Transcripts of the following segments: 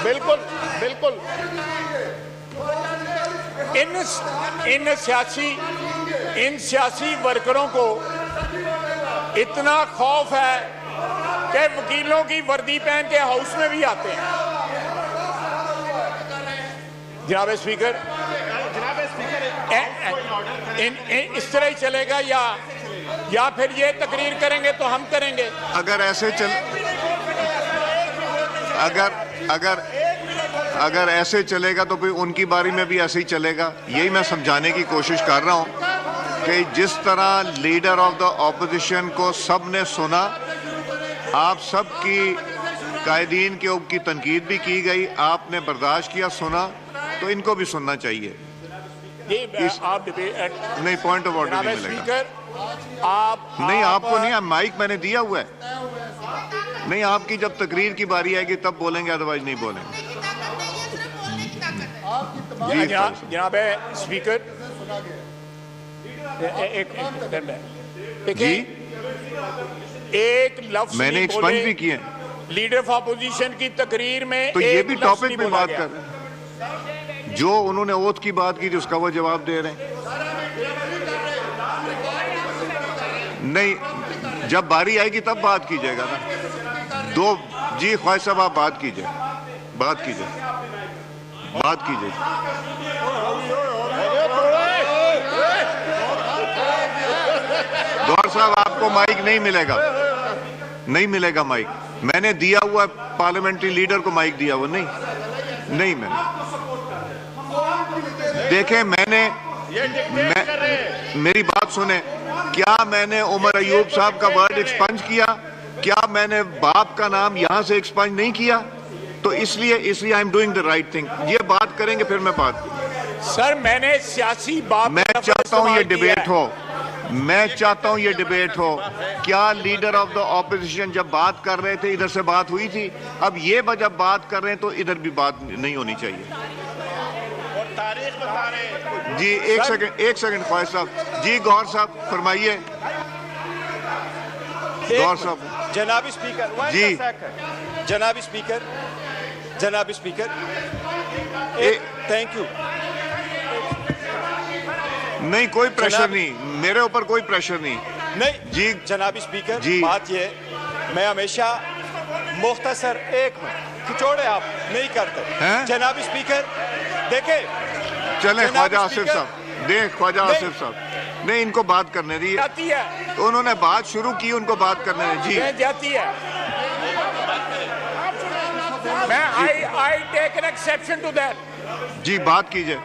बिल्कुल बिल्कुल। इन सियासी वर्करों को इतना खौफ है कि वकीलों की वर्दी पहन के हाउस में भी आते हैं। जनाब स्पीकर, इस तरह ही चलेगा या फिर ये तकरीर करेंगे तो हम करेंगे? अगर ऐसे चलेगा तो फिर उनकी बारी में भी ऐसे ही चलेगा। यही मैं समझाने की कोशिश कर रहा हूं कि जिस तरह लीडर ऑफ द ऑपोजिशन को सब ने सुना, आप सब की कायदीन के ऊपर की तनकीद भी की गई, आपने बर्दाश्त किया, सुना, तो इनको भी सुनना चाहिए। नहीं, पॉइंट ऑफ ऑर्डर नहीं मिलेगा। नहीं, आपको नहीं, माइक मैंने दिया हुआ है। नहीं, आपकी जब तकरीर की बारी आएगी तब बोलेंगे, अदरवाइज नहीं बोलेंगे। जनाब स्पीकर, एक लफ्ज मैंने एक्सपंज भी किए लीडर ऑफ अपोजिशन की तकरीर में, तो ये भी टॉपिक पे बात कर रहे हैं। जो उन्होंने ओथ की बात की थी उसका वो जवाब दे रहे हैं। नहीं, जब बारी आएगी तब बात कीजिएगा ना। जी ख्वाहिश साहब, आप बात कीजिए। गौर साहब, आपको माइक नहीं मिलेगा माइक। मैंने दिया हुआ पार्लियामेंट्री लीडर को माइक दिया हुआ। नहीं मैंने देखें, मेरी बात सुने। क्या मैंने उमर अयूब साहब का वर्ड एक्सपंज किया? क्या मैंने बाप का नाम यहां से एक्सपंज नहीं किया? तो इसलिए I am doing the right thing. ये बात करेंगे फिर मैं बात। सर, मैंने सियासी बात, मैं चाहता हूं ये डिबेट हो। क्या लीडर ऑफ द ऑपोजिशन जब बात कर रहे थे इधर से बात हुई थी? अब ये जब बात कर रहे हैं तो इधर भी बात नहीं होनी चाहिए। तारीख बता रहे। जी एक सेकंड ख्वाहिश साहब। जी गौर साहब फरमाइए। गौर साहब। जनाब स्पीकर जी। जनाब स्पीकर थैंक यू। नहीं, कोई प्रेशर नहीं, मेरे ऊपर कोई प्रेशर नहीं। जी जनाब स्पीकर जी। बात ये, मैं हमेशा मुख्तसर एक में खिचौड़े आप नहीं करते हैं? जनाब स्पीकर देखे, चले ख्वाजा आसिफ साहब, नहीं इनको बात करने दीजिए। तो उन्होंने बात शुरू की, उनको बात करने दीजिए। जी जाती है। मैं I take an exception to that. जी बात कीजिए।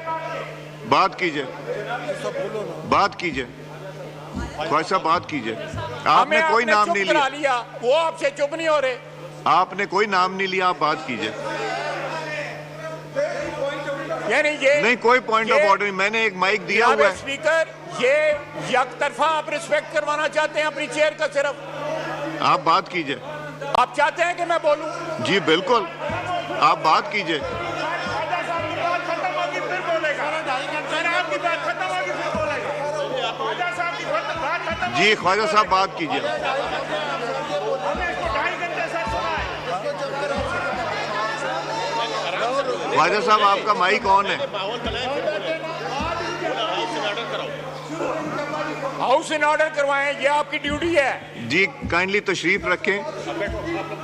ख्वाजा साहब बात कीजिए। आपने कोई नाम नहीं लिया। वो आपसे चुप नहीं हो रहे। आपने कोई नाम नहीं लिया, आप बात कीजिए। नहीं, कोई पॉइंट ऑफ ऑर्डर नहीं। मैंने एक माइक दिया हुआ है। स्पीकर, ये यकतरफा आप रिस्पेक्ट करवाना चाहते हैं अपनी चेयर का सिर्फ। आप बात कीजिए। आप चाहते हैं कि मैं बोलूं? जी बिल्कुल, आप बात कीजिए। जी ख्वाजा साहब बात कीजिए। ख्वाजा साहब आपका माइक ऑन है। हाउस इन ऑर्डर करवाएं, ये आपकी ड्यूटी है। जी काइंडली तशरीफ रखें।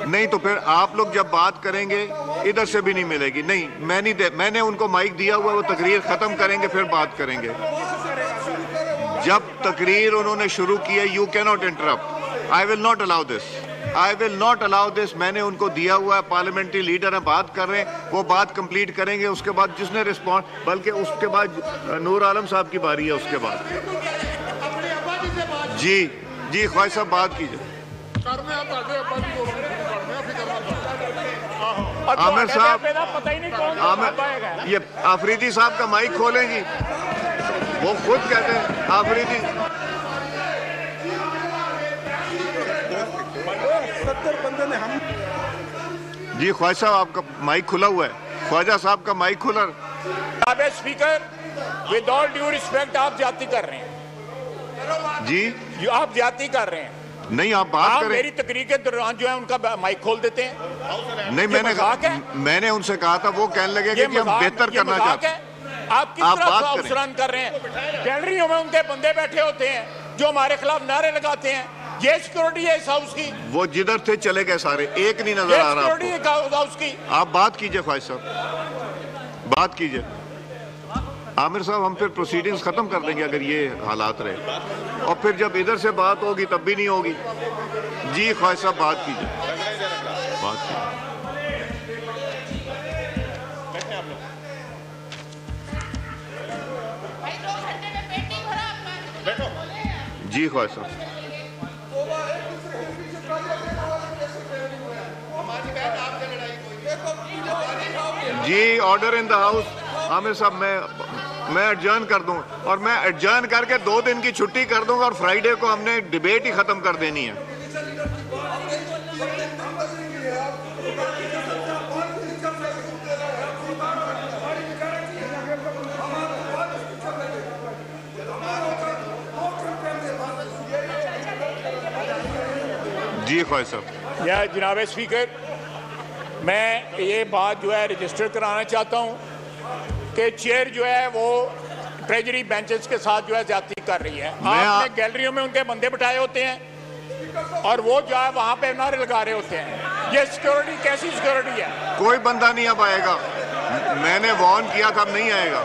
नहीं तो फिर आप लोग जब बात करेंगे इधर से भी नहीं मिलेगी। नहीं, मैंने उनको माइक दिया हुआ, वो तकरीर खत्म करेंगे फिर बात करेंगे। जब तकरीर उन्होंने शुरू की है, you can not interrupt. I will not allow this. मैंने उनको दिया हुआ है, पार्लियामेंट्री लीडर है, बात कर रहे हैं, वो बात कंप्लीट करेंगे। उसके बाद जिसने रिस्पॉन्ड, बल्कि उसके बाद नूर आलम साहब की बारी है। उसके बाद जी ख्वाजा साहब बात कीजिए। आमिर साहब, ये आफरीदी साहब का माइक खोलेंगी? वो खुद कहते हैं आफरीदी। 70 बंदे ने हम। जी ख्वाजा साहब आपका माइक खुला हुआ है। ख्वाजा साहब का माइक खुला। Speaker, with all due respect, आप जाती कर रहे हैं। जी आप जाती कर रहे हैं। नहीं, आप बात करें। मेरी तकरीर के दौरान जो है उनका माइक खोल देते हैं। नहीं, मैंने उनसे कहा था, वो कहने लगे कि हम बेहतर करना चाहते हैं। आप किस तरह हाउस रन कर रहे हैं? गैलरियों में उनके बंदे बैठे होते हैं जो हमारे खिलाफ नारे लगाते हैं। ये सिक्योरिटी है इस हाउस की। वो जिधर थे चले गए सारे, एक नहीं नजर आ रहा आपको हाउस की। आप बात कीजिए ख्वाहिश साहब, बात कीजिए। आमिर साहब, हम फिर प्रोसीडिंग्स खत्म कर देंगे अगर ये हालात रहे, और फिर जब इधर से बात होगी तब भी नहीं होगी। जी ख्वाहिश साहब, बात कीजिए, बात कीजिए। जी ख्वाहिश साहब। जी, order in the house. Aamir साहब, मैं एडजर्न कर दूं, और मैं एडजर्न करके 2 दिन की छुट्टी कर दूंगा, और फ्राइडे को हमने डिबेट ही खत्म कर देनी है। जी ख्वाहिश साहब। या जनाब स्पीकर, मैं ये बात जो है रजिस्टर कराना चाहता हूँ कि चेयर जो है वो ट्रेजरी बेंचेस के साथ जो है ज्यादती कर रही है। आपने गैलरियों में उनके बंदे बिठाए होते हैं और वो जो है वहां पे नारे लगा रहे होते हैं। ये सिक्योरिटी कैसी सिक्योरिटी है? कोई बंदा नहीं अब आएगा, मैंने वार्न किया था, अब नहीं आएगा।